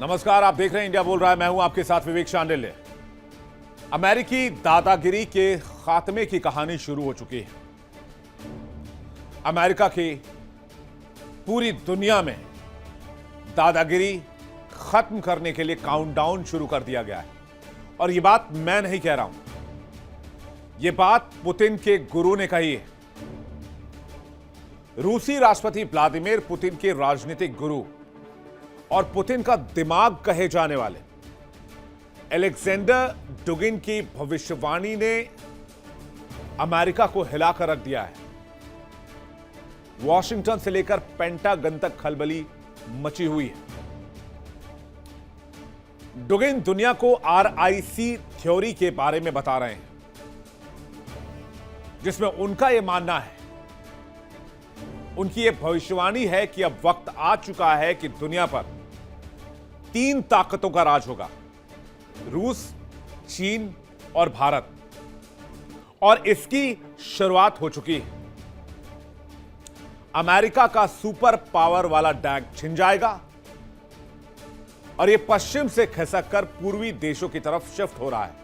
नमस्कार, आप देख रहे हैं इंडिया बोल रहा है। मैं हूं आपके साथ विवेक शांडिल्य। अमेरिकी दादागिरी के खात्मे की कहानी शुरू हो चुकी है। अमेरिका की पूरी दुनिया में दादागिरी खत्म करने के लिए काउंटडाउन शुरू कर दिया गया है। और यह बात मैं नहीं कह रहा हूं, यह बात पुतिन के गुरु ने कही है। रूसी राष्ट्रपति व्लादिमीर पुतिन के राजनीतिक गुरु और पुतिन का दिमाग कहे जाने वाले अलेक्जेंडर डुगिन की भविष्यवाणी ने अमेरिका को हिलाकर रख दिया है। वॉशिंगटन से लेकर पेंटागन तक खलबली मची हुई है। डुगिन दुनिया को RIC थ्योरी के बारे में बता रहे हैं, जिसमें उनका यह मानना है, उनकी यह भविष्यवाणी है कि अब वक्त आ चुका है कि दुनिया पर 3 ताकतों का राज होगा: रूस, चीन और भारत। और इसकी शुरुआत हो चुकी है। अमेरिका का सुपर पावर वाला डैग छिन जाएगा और यह पश्चिम से खिसककर पूर्वी देशों की तरफ शिफ्ट हो रहा है।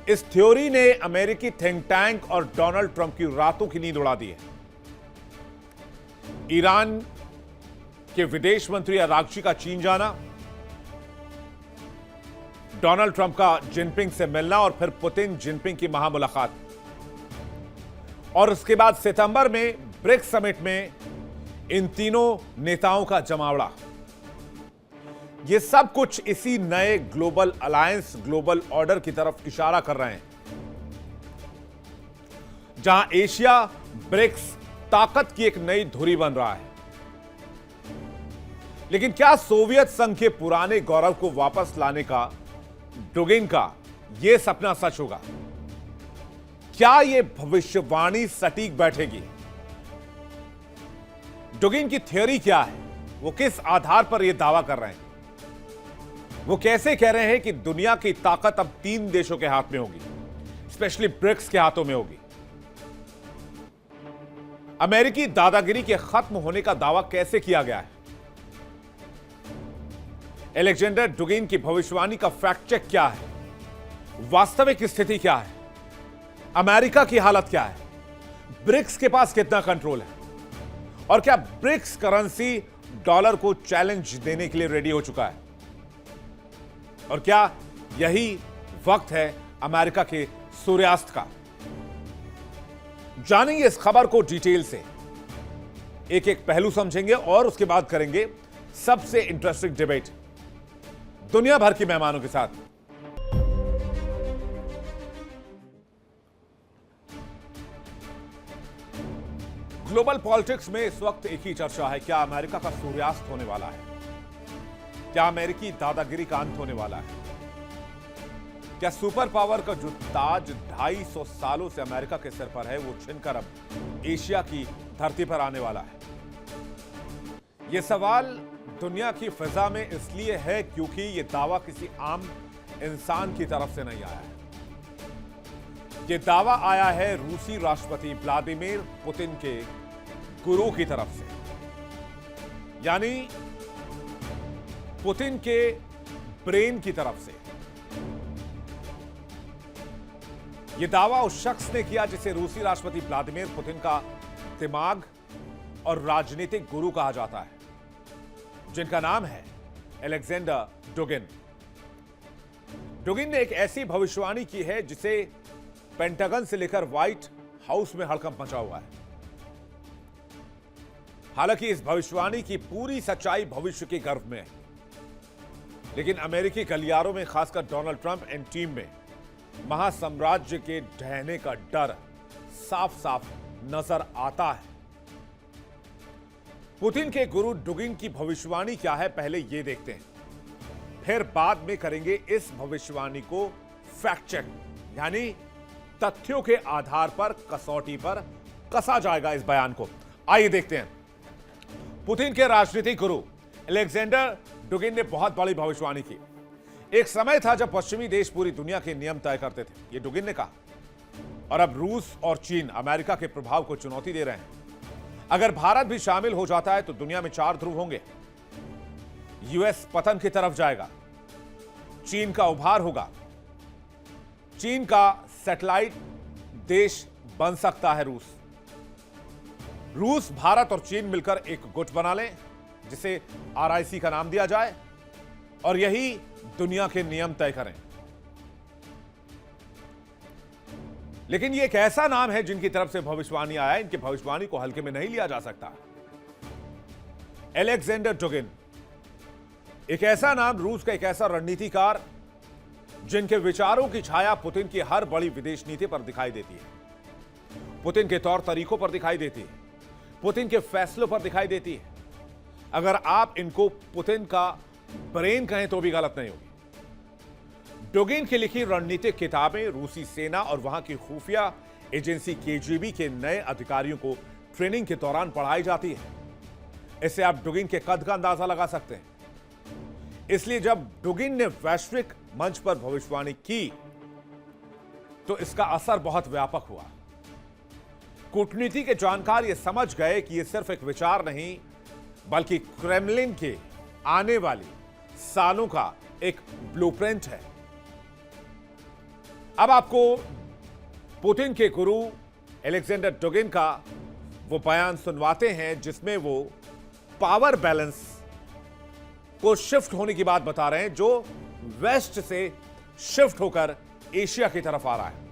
इस थ्योरी ने अमेरिकी थिंक टैंक और डोनाल्ड ट्रंप की रातों की नींद उड़ा दी है। ईरान के विदेश मंत्री अरागची का चीन जाना, डोनाल्ड ट्रंप का जिनपिंग से मिलना और फिर पुतिन जिनपिंग की महामुलाकात, और उसके बाद सितंबर में ब्रिक्स समिट में इन तीनों नेताओं का जमावड़ा, यह सब कुछ इसी नए ग्लोबल अलायंस, ग्लोबल ऑर्डर की तरफ इशारा कर रहे हैं, जहां एशिया ब्रिक्स ताकत की एक नई धुरी बन रहा है। लेकिन क्या सोवियत संघ के पुराने गौरव को वापस लाने का डुगिन का यह सपना सच होगा? क्या यह भविष्यवाणी सटीक बैठेगी? डुगिन की थ्योरी क्या है? वो किस आधार पर यह दावा कर रहे हैं? वो कैसे कह रहे हैं कि दुनिया की ताकत अब 3 देशों के हाथ में होगी, स्पेशली ब्रिक्स के हाथों में होगी? अमेरिकी दादागिरी के खत्म होने का दावा कैसे किया गया है? अलेक्जेंडर डुगिन की भविष्यवाणी का फैक्ट चेक क्या है? वास्तविक स्थिति क्या है? अमेरिका की हालत क्या है? ब्रिक्स के पास कितना कंट्रोल है? और क्या ब्रिक्स करेंसी डॉलर को चैलेंज देने के लिए रेडी हो चुका है? और क्या यही वक्त है अमेरिका के सूर्यास्त का? जानेंगे इस खबर को डिटेल से, एक एक पहलू समझेंगे और उसके बाद करेंगे सबसे इंटरेस्टिंग डिबेट दुनिया भर के मेहमानों के साथ। ग्लोबल पॉलिटिक्स में इस वक्त एक ही चर्चा है, क्या अमेरिका का सूर्यास्त होने वाला है? क्या अमेरिकी दादागिरी का अंत होने वाला है? क्या सुपर पावर का जो ताज 250 सालों से अमेरिका के सिर पर है, वो छिनकर अब एशिया की धरती पर आने वाला है? यह सवाल दुनिया की फिजा में इसलिए है क्योंकि यह दावा किसी आम इंसान की तरफ से नहीं आया है। यह दावा आया है रूसी राष्ट्रपति व्लादिमीर पुतिन के गुरु की तरफ से, यानी पुतिन के ब्रेन की तरफ से। यह दावा उस शख्स ने किया जिसे रूसी राष्ट्रपति व्लादिमीर पुतिन का दिमाग और राजनीतिक गुरु कहा जाता है, जिनका नाम है अलेक्जेंडर डुगिन। डुगिन ने एक ऐसी भविष्यवाणी की है जिसे पेंटागन से लेकर व्हाइट हाउस में हड़कंप मचा हुआ है। हालांकि इस भविष्यवाणी की पूरी सच्चाई भविष्य के गर्भ में है, लेकिन अमेरिकी गलियारों में, खासकर डोनाल्ड ट्रंप एंड टीम में, महासाम्राज्य के ढहने का डर साफ साफ नजर आता है। पुतिन के गुरु डुगिन की भविष्यवाणी क्या है, पहले यह देखते हैं, फिर बाद में करेंगे इस भविष्यवाणी को फैक्ट चेक, यानी तथ्यों के आधार पर, कसौटी पर कसा जाएगा इस बयान को। आइए देखते हैं। पुतिन के राजनीतिक गुरु अलेक्जेंडर डुगिन ने बहुत बड़ी भविष्यवाणी की। एक समय था जब पश्चिमी देश पूरी दुनिया के नियम तय करते थे, यह डुगिन ने कहा। और अब रूस और चीन अमेरिका के प्रभाव को चुनौती दे रहे हैं। अगर भारत भी शामिल हो जाता है तो दुनिया में 4 ध्रुव होंगे। यूएस पतन की तरफ जाएगा, चीन का उभार होगा, चीन का सैटेलाइट देश बन सकता है रूस, भारत और चीन मिलकर एक गुट बना लें जिसे आरआईसी का नाम दिया जाए और यही दुनिया के नियम तय करें। लेकिन यह एक ऐसा नाम है जिनकी तरफ से भविष्यवाणी आया, इनकी भविष्यवाणी को हल्के में नहीं लिया जा सकता। अलेक्जेंडर डुगिन एक ऐसा नाम, रूस का एक ऐसा रणनीतिकार जिनके विचारों की छाया पुतिन की हर बड़ी विदेश नीति पर दिखाई देती है, पुतिन के तौर तरीकों पर दिखाई देती है, पुतिन के फैसलों पर दिखाई देती है। अगर आप इनको पुतिन का ब्रेन कहें तो भी गलत नहीं होगी। डुगिन की लिखी रणनीतिक किताबें रूसी सेना और वहां की खुफिया एजेंसी केजीबी के नए अधिकारियों को ट्रेनिंग के दौरान पढ़ाई जाती है। इससे आप डुगिन के कद का अंदाजा लगा सकते हैं। इसलिए जब डुगिन ने वैश्विक मंच पर भविष्यवाणी की तो इसका असर बहुत व्यापक हुआ। कूटनीति के जानकार यह समझ गए कि यह सिर्फ एक विचार नहीं बल्कि क्रेमलिन के आने वाली सालों का एक ब्लूप्रिंट है। अब आपको पुतिन के गुरु अलेक्जेंडर डुगिन का वो बयान सुनवाते हैं जिसमें वो पावर बैलेंस को शिफ्ट होने की बात बता रहे हैं, जो वेस्ट से शिफ्ट होकर एशिया की तरफ आ रहा है।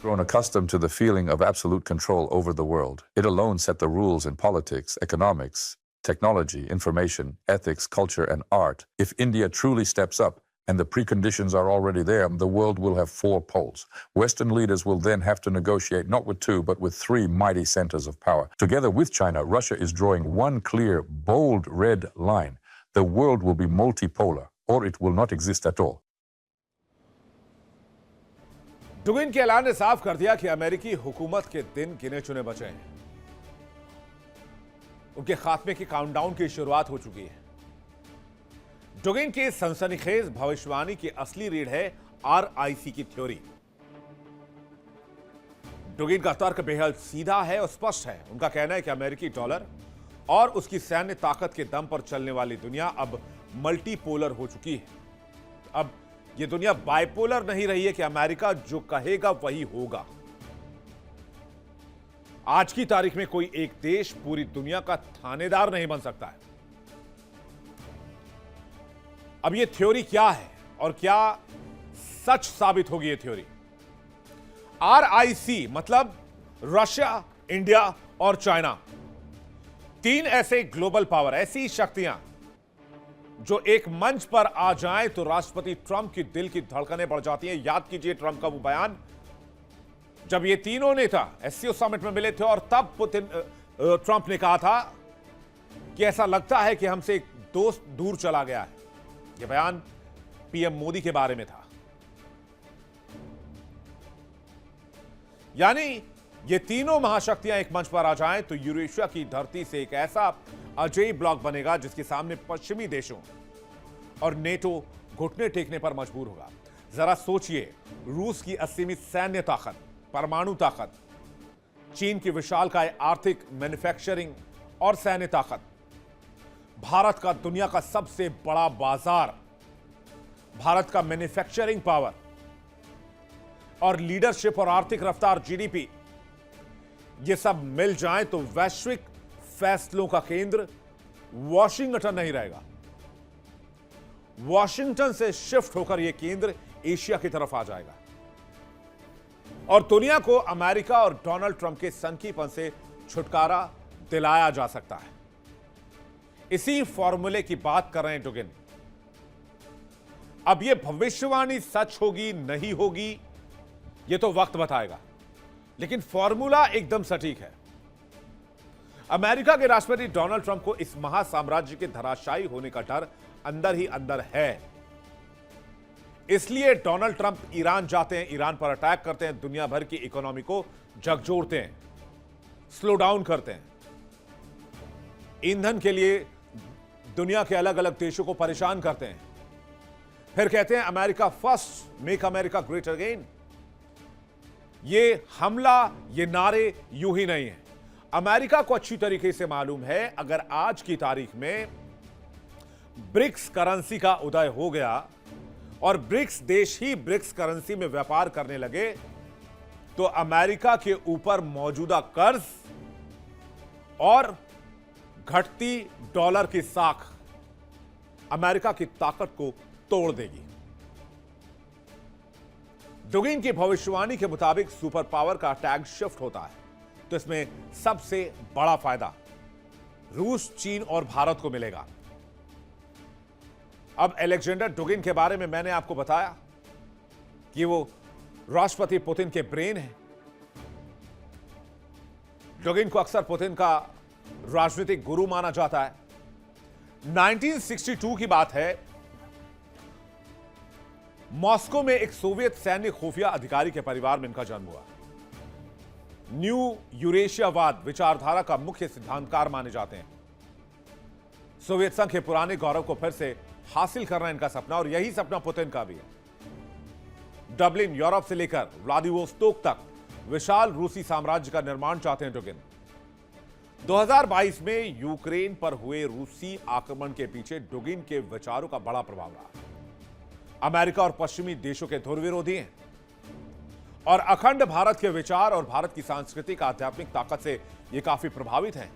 Grown accustomed to the feeling of absolute control over the world. It alone set the rules in politics, economics, technology, information, ethics, culture, and art. If India truly steps up, and the preconditions are already there, the world will have 4 poles. Western leaders will then have to negotiate not with 2, but with 3 mighty centers of power. Together with China, Russia is drawing one clear, bold red line. The world will be multipolar, or it will not exist at all. डुगिन के ऐलान ने साफ कर दिया कि अमेरिकी हुकूमत के दिन गिने चुने बचे हैं। उनके खात्मे की काउंटडाउन की शुरुआत हो चुकी है। डुगिन की सनसनीखेज भविष्यवाणी की असली रीढ़ है आरआईसी की थ्योरी। डुगिन का तर्क बेहद सीधा है और स्पष्ट है। उनका कहना है कि अमेरिकी डॉलर और उसकी सैन्य ताकत के दम पर चलने वाली दुनिया अब मल्टीपोलर हो चुकी है। अब यह दुनिया बाइपोलर नहीं रही है कि अमेरिका जो कहेगा वही होगा। आज की तारीख में कोई एक देश पूरी दुनिया का थानेदार नहीं बन सकता है। अब यह थ्योरी क्या है और क्या सच साबित होगी यह थ्योरी? आरआईसी मतलब रशिया, इंडिया और चाइना, 3 ऐसे ग्लोबल पावर, ऐसी शक्तियां जो एक मंच पर आ जाएं तो राष्ट्रपति ट्रंप की दिल की धड़कनें बढ़ जाती हैं। याद कीजिए ट्रंप का वो बयान जब ये तीनों नेता एससीओ समिट में मिले थे और तब ट्रंप ने कहा था कि ऐसा लगता है कि हमसे एक दोस्त दूर चला गया है। यह बयान पीएम मोदी के बारे में था। यानी ये तीनों महाशक्तियां एक मंच पर आ जाएं तो यूरेशिया की धरती से एक ऐसा अजैब ब्लॉक बनेगा जिसके सामने पश्चिमी देशों और नेटो घुटने टेकने पर मजबूर होगा। जरा सोचिए, रूस की असीमित सैन्य ताकत, परमाणु ताकत, चीन की विशालकाय आर्थिक, मैन्युफैक्चरिंग और सैन्य ताकत, भारत का दुनिया का सबसे बड़ा बाजार, भारत का मैन्युफैक्चरिंग पावर और लीडरशिप और आर्थिक रफ्तार, जीडीपी, ये सब मिल जाएं तो वैश्विक फैसलों का केंद्र वॉशिंगटन नहीं रहेगा। वॉशिंगटन से शिफ्ट होकर यह केंद्र एशिया की तरफ आ जाएगा और दुनिया को अमेरिका और डोनाल्ड ट्रंप के सनकीपन से छुटकारा दिलाया जा सकता है। इसी फॉर्मूले की बात कर रहे हैं डुगिन। अब यह भविष्यवाणी सच होगी नहीं होगी यह तो वक्त बताएगा, लेकिन फॉर्मूला एकदम सटीक है। अमेरिका के राष्ट्रपति डोनाल्ड ट्रंप को इस महासाम्राज्य के धराशायी होने का डर अंदर ही अंदर है। इसलिए डोनाल्ड ट्रंप ईरान जाते हैं, ईरान पर अटैक करते हैं, दुनिया भर की इकोनॉमी को झकझोरते हैं, स्लो डाउन करते हैं, ईंधन के लिए दुनिया के अलग अलग देशों को परेशान करते हैं, फिर कहते हैं America first, make America great again. ये हमला, ये नारे यूं ही नहीं है। अमेरिका को अच्छी तरीके से मालूम है, अगर आज की तारीख में ब्रिक्स करेंसी का उदय हो गया और ब्रिक्स देश ही ब्रिक्स करेंसी में व्यापार करने लगे, तो अमेरिका के ऊपर मौजूदा कर्ज और घटती डॉलर की साख अमेरिका की ताकत को तोड़ देगी। डुगिन की भविष्यवाणी के मुताबिक सुपर पावर का टैग शिफ्ट होता है, तो इसमें सबसे बड़ा फायदा रूस, चीन और भारत को मिलेगा। अब अलेक्जेंडर डुगिन के बारे में मैंने आपको बताया कि वो राष्ट्रपति पुतिन के ब्रेन हैं। डुगिन को अक्सर पुतिन का राजनीतिक गुरु माना जाता है। 1962 की बात है, मॉस्को में एक सोवियत सैन्य खुफिया अधिकारी के परिवार में इनका जन्म हुआ। न्यू यूरेशियावाद विचारधारा का मुख्य सिद्धांतकार माने जाते हैं। सोवियत संघ के पुराने गौरव को फिर से हासिल करना इनका सपना, और यही सपना पुतिन का भी है। डबलिन, यूरोप से लेकर व्लादिवोस्तोक तक विशाल रूसी साम्राज्य का निर्माण चाहते हैं डुगिन। 2022 में यूक्रेन पर हुए रूसी आक्रमण के पीछे डुगिन के विचारों का बड़ा प्रभाव रहा। अमेरिका और पश्चिमी देशों के धुर विरोधी हैं और अखंड भारत के विचार और भारत की सांस्कृतिक आध्यात्मिक ताकत से ये काफी प्रभावित हैं।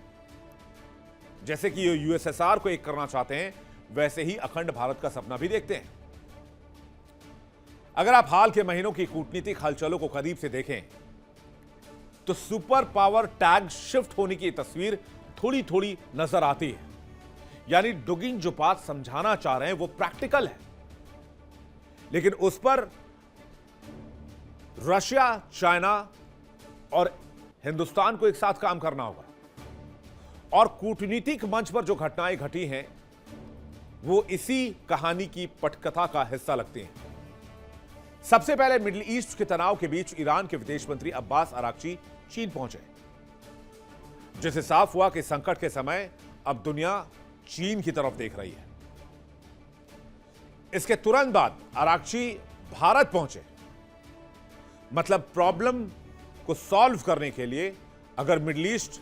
जैसे कि ये यूएसएसआर को एक करना चाहते हैं, वैसे ही अखंड भारत का सपना भी देखते हैं। अगर आप हाल के महीनों की कूटनीतिक हलचलों को करीब से देखें तो सुपर पावर टैग शिफ्ट होने की तस्वीर थोड़ी थोड़ी नजर आती है। यानी डुगिन जो बात समझाना चाह रहे हैं वो प्रैक्टिकल है, लेकिन उस पर रशिया, चाइना और हिंदुस्तान को एक साथ काम करना होगा। और कूटनीतिक मंच पर जो घटनाएं घटी हैं वो इसी कहानी की पटकथा का हिस्सा लगती हैं। सबसे पहले मिडिल ईस्ट के तनाव के बीच ईरान के विदेश मंत्री अब्बास अराक्ची चीन पहुंचे, जिससे साफ हुआ कि संकट के समय अब दुनिया चीन की तरफ देख रही है। इसके तुरंत बाद अराक्ची भारत पहुंचे। मतलब प्रॉब्लम को सॉल्व करने के लिए अगर मिडिल ईस्ट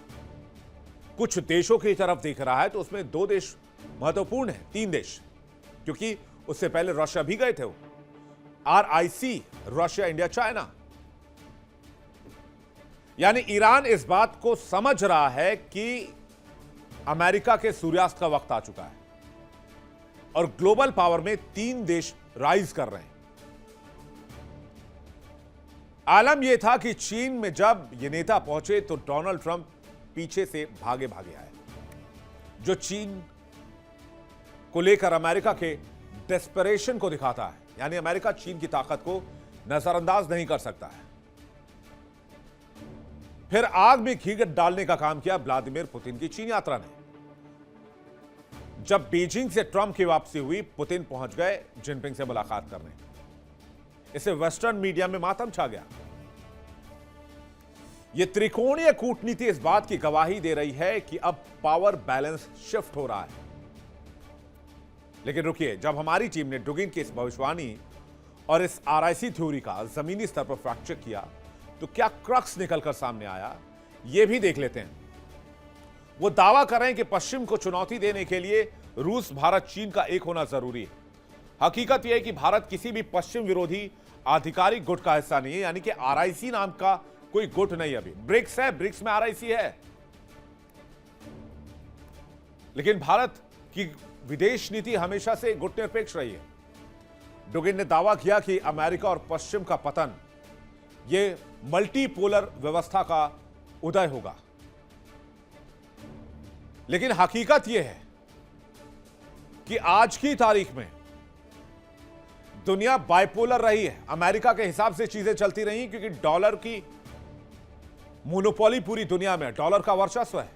कुछ देशों की तरफ देख रहा है तो उसमें 2 देश महत्वपूर्ण हैं, 3 देश, क्योंकि उससे पहले रशिया भी गए थे। वो RIC, रशिया, इंडिया, चाइना। यानी ईरान इस बात को समझ रहा है कि अमेरिका के सूर्यास्त का वक्त आ चुका है और ग्लोबल पावर में 3 देश राइज कर रहे हैं। आलम यह था कि चीन में जब ये नेता पहुंचे तो डोनाल्ड ट्रंप पीछे से भागे भागे आए, जो चीन को लेकर अमेरिका के डेस्परेशन को दिखाता है। यानी अमेरिका चीन की ताकत को नजरअंदाज नहीं कर सकता है। फिर आग में घी डालने का काम किया व्लादिमीर पुतिन की चीन यात्रा ने। जब बीजिंग से ट्रंप की वापसी हुई, पुतिन पहुंच गए जिनपिंग से मुलाकात करने। इससे वेस्टर्न मीडिया में मातम छा गया। यह त्रिकोणीय कूटनीति इस बात की गवाही दे रही है कि अब पावर बैलेंस शिफ्ट हो रहा है। लेकिन रुकिए, जब हमारी टीम ने डुगिन की इस भविष्यवाणी और इस RIC थ्योरी का जमीनी स्तर पर फैक्ट चेक किया तो क्या क्रक्स निकलकर सामने आया, यह भी देख लेते हैं। वो दावा कर रहे हैं कि पश्चिम को चुनौती देने के लिए रूस, भारत, चीन का एक होना जरूरी है। हकीकत यह है कि भारत किसी भी पश्चिम विरोधी आधिकारिक गुट का हिस्सा नहीं है। यानी कि RIC नाम का कोई गुट नहीं। अभी ब्रिक्स है, ब्रिक्स में RIC है, लेकिन भारत की विदेश नीति हमेशा से गुट निरपेक्ष रही है। डुगिन ने दावा किया कि अमेरिका और पश्चिम का पतन, यह मल्टीपोलर व्यवस्था का उदय होगा। लेकिन हकीकत यह है कि आज की तारीख में दुनिया बाइपोलर रही है। अमेरिका के हिसाब से चीजें चलती रही क्योंकि डॉलर की मोनोपोली पूरी दुनिया में, डॉलर का वर्चस्व है।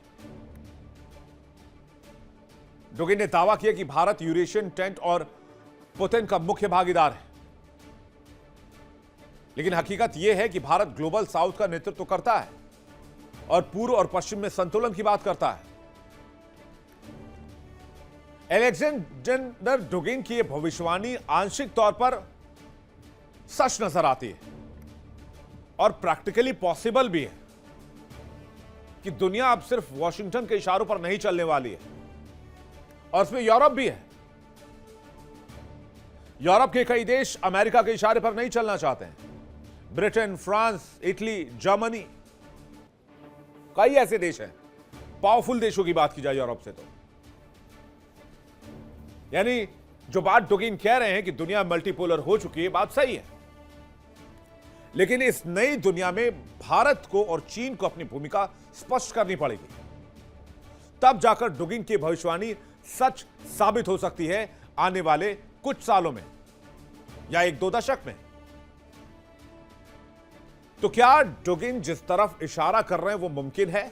डुगिन ने दावा किया कि भारत यूरेशियन टेंट और पुतिन का मुख्य भागीदार है। लेकिन हकीकत यह है कि भारत ग्लोबल साउथ का नेतृत्व करता है और पूर्व और पश्चिम में संतुलन की बात करता है। अलेक्जेंडर डुगिन की यह भविष्यवाणी आंशिक तौर पर सच नजर आती है और प्रैक्टिकली पॉसिबल भी है। कि दुनिया अब सिर्फ वॉशिंगटन के इशारों पर नहीं चलने वाली है, और इसमें यूरोप भी है। यूरोप के कई देश अमेरिका के इशारे पर नहीं चलना चाहते हैं। ब्रिटेन, फ्रांस, इटली, जर्मनी, कई ऐसे देश हैं, पावरफुल देशों की बात की जाए यूरोप से तो। यानी जो बात डुगिन कह रहे हैं कि दुनिया मल्टीपोलर हो चुकी है, बात सही है, लेकिन इस नई दुनिया में भारत को और चीन को अपनी भूमिका स्पष्ट करनी पड़ेगी, तब जाकर डुगिन की भविष्यवाणी सच साबित हो सकती है आने वाले कुछ सालों में या 1-2 दशक में। तो क्या डुगिन जिस तरफ इशारा कर रहे हैं वो मुमकिन है?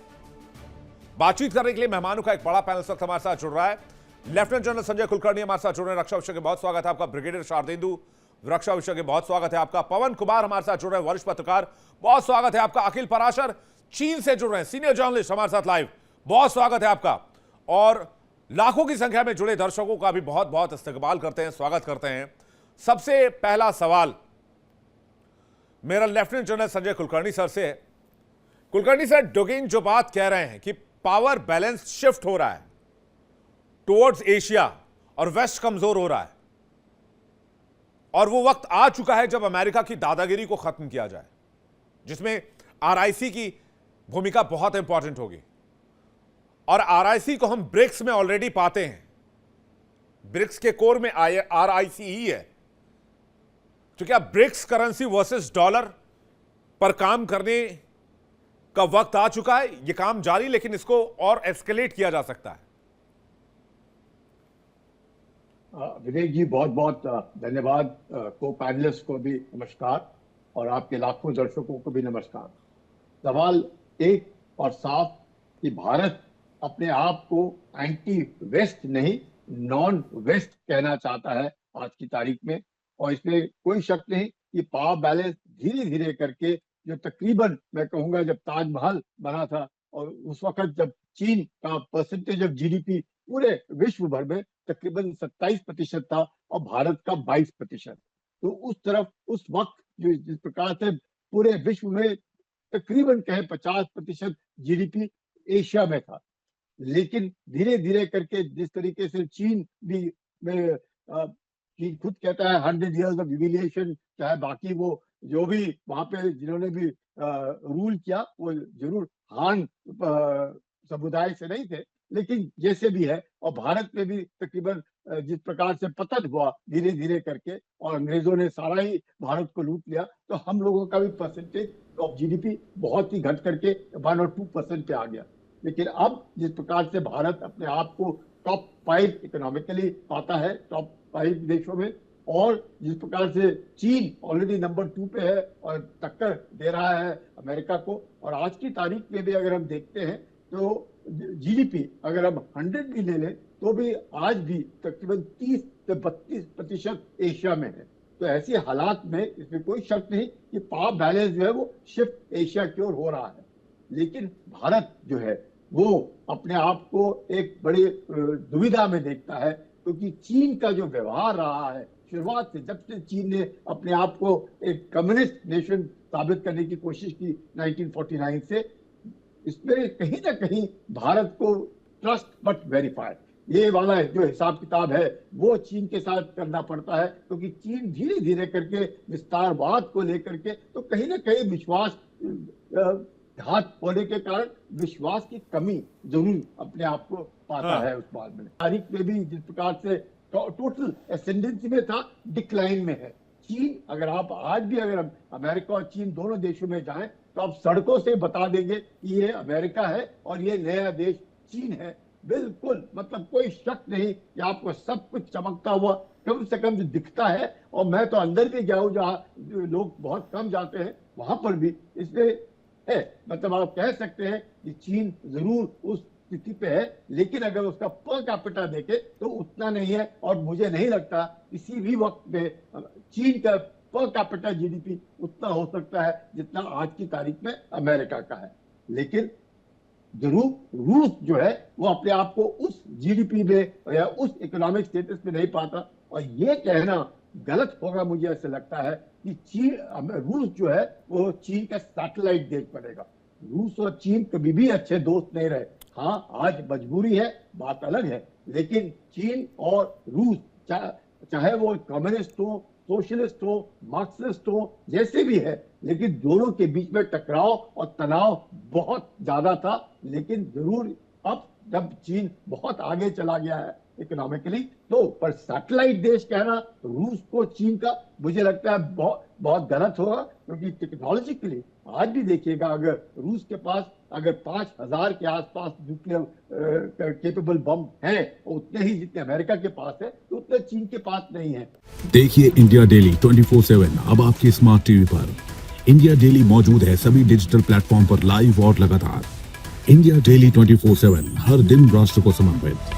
बातचीत करने के लिए मेहमानों का एक बड़ा पैनल इस वक्त हमारे साथ जुड़ रहा है। लेफ्टिनेंट जनरल संजय कुलकर्णी हमारे साथ जुड़ रहे हैं, रक्षा विषय के बहुत स्वागत है आपका। ब्रिगेडियर शारदेंदु, रक्षा विषय के बहुत स्वागत है आपका। पवन कुमार हमारे साथ जुड़ रहे हैं, वरिष्ठ पत्रकार, बहुत स्वागत है आपका। अखिल पराशर चीन से जुड़ रहे हैं, सीनियर जर्नलिस्ट हमारे साथ लाइव, बहुत स्वागत है आपका। और लाखों की संख्या में जुड़े दर्शकों का भी बहुत बहुत इस्तकबाल करते हैं, स्वागत करते हैं। सबसे पहला सवाल मेरा lieutenant general Sanjay Kulkarni sir से है। कुलकर्णी सर, डुगिन जो बात कह रहे हैं कि पावर बैलेंस शिफ्ट हो रहा है टुवर्ड्स एशिया और वेस्ट कमजोर हो रहा है, और वो वक्त आ चुका है जब अमेरिका की दादागिरी को खत्म किया जाए, जिसमें आरआईसी की भूमिका बहुत इंपॉर्टेंट होगी। और आरआईसी को हम ब्रिक्स में ऑलरेडी पाते हैं, ब्रिक्स के कोर में आरआईसी ही है। तो क्या ब्रिक्स करेंसी वर्सेस डॉलर पर काम करने का वक्त आ चुका है? यह काम जारी, लेकिन इसको और एस्केलेट किया जा सकता है। विवेक जी, बहुत बहुत धन्यवाद। को पैनलिस्ट को भी नमस्कार और आपके लाखों दर्शकों को भी नमस्कार। सवाल एक और साफ कि भारत अपने आप को एंटी वेस्ट नहीं, नॉन वेस्ट कहना चाहता है आज की तारीख में, और इसमें कोई शक नहीं कि पावर बैलेंस धीरे धीरे करके, जो तकरीबन मैं कहूंगा जब ताजमहल बना था और उस वक्त जब चीन का परसेंटेज ऑफ जीडीपी पूरे विश्व भर में तकरीबन 27% था और भारत का 22%, तो उस तरफ उस वक्त जो जिस प्रकार से पूरे विश्व में तकरीबन कहे 50% जीडीपी एशिया में था, लेकिन धीरे धीरे करके जिस तरीके से चीन भी में चीन खुद कहता है 100 years ऑफ ह्यूमिलिएशन, चाहे बाकी वो जो भी वहां पे जिन्होंने भी रूल किया वो जरूर हान समुदाय से नहीं थे, लेकिन जैसे भी है, और भारत में भी तकरीबन जिस प्रकार से पतन हुआ धीरे धीरे करके और अंग्रेजों ने सारा ही भारत को लूट लिया, तो हम लोगों का भी परसेंटेज ऑफ जीडीपी बहुत ही घट करके 1 और 2% पे आ गया। लेकिन अब जिस प्रकार से भारत अपने आप को टॉप 5 इकोनॉमिकली पाता है, टॉप 5 देशों में, और जिस प्रकार से चीन ऑलरेडी नंबर 2 पे है और टक्कर दे रहा है अमेरिका को, और आज की तारीख में भी अगर हम देखते हैं तो जीडीपी अगर हम 100 भी ले लें तो भी आज भी तकरीबन 30 से 32% एशिया में है। तो ऐसे हालात में इसमें कोई शक नहीं कि पावर बैलेंस जो है वो शिफ्ट एशिया की ओर हो रहा है। लेकिन भारत जो है वो अपने आप को एक बड़ी दुविधा में देखता है, क्योंकि चीन का जो व्यवहार रहा है शुरुआत से, जब से चीन ने अपने आप को एक कम्युनिस्ट नेशन साबित करने की कोशिश की 1949 से, इसमें कहीं ना कहीं भारत को ट्रस्ट बट वेरीफाई, ये वाला जो हिसाब किताब है वो चीन के साथ करना पड़ता है, क्योंकि चीन धीरे धीरे करके विस्तारवाद को लेकर के तो कहीं ना कहीं विश्वास घात होने के कारण विश्वास की कमी जरूर अपने आप को पाता है। उस बात में तारीख में भी जिस प्रकार से टोटल एसेंडेंसी में था, डिक्लाइन में है चीन। अगर आप आज भी अगर हम अमेरिका और चीन दोनों देशों में जाएं तो आप सड़कों से बता देंगे कि ये अमेरिका है और ये नया देश चीन है, बिल्कुल, मतलब कोई शक नहीं कि आपको सब कुछ चमकता हुआ कम से कम जो दिखता है। और मैं तो अंदर भी गया हूँ जहाँ लोग बहुत कम जाते हैं, वहां पर भी इसमें है, मतलब आप कह सकते हैं कि चीन जरूर उस स्थिति पे है, लेकिन अगर उसका पर कैपिटा देखे तो उतना नहीं है, और मुझे नहीं लगता किसी भी वक्त में चीन का पर कैपिटा जीडीपी उतना हो सकता है जितना आज की तारीख में अमेरिका का है। लेकिन जरूर रूस जो है वो अपने आप को उस जीडीपी में या उस इकोनॉमिक स्टेटस में नहीं पाता, और ये कहना गलत होगा मुझे ऐसा लगता है कि रूस जो है वो चीन का सैटेलाइट देश बनेगा। रूस और चीन कभी भी अच्छे दोस्त नहीं रहे। हाँ, आज मजबूरी है, बात अलग है, लेकिन चीन और रूस चाहे वो कम्युनिस्ट हो, सोशलिस्ट हो, मार्क्सिस्ट हो, जैसे भी है, लेकिन दोनों के बीच में टकराव और तनाव बहुत ज्यादा था। लेकिन जरूर अब जब चीन बहुत आगे चला गया है इकोनॉमिकली, तो पर सैटेलाइट देश कहना रूस को चीन का, मुझे लगता है बहुत गलत होगा, क्योंकि टेक्नोलॉजिकली आज भी देखिएगा, अगर रूस के पास अगर 5000 के आसपास न्यूक्लियर केपेबल बम है, उतने ही जितने अमेरिका के पास है, तो उतने चीन के पास नहीं है। देखिए इंडिया डेली 24/7 अब आपकी स्मार्ट टीवी पर। इंडिया डेली मौजूद है सभी डिजिटल प्लेटफॉर्म पर लाइव और लगातार। इंडिया डेली 24/7 हर दिन राष्ट्र को समर्पित।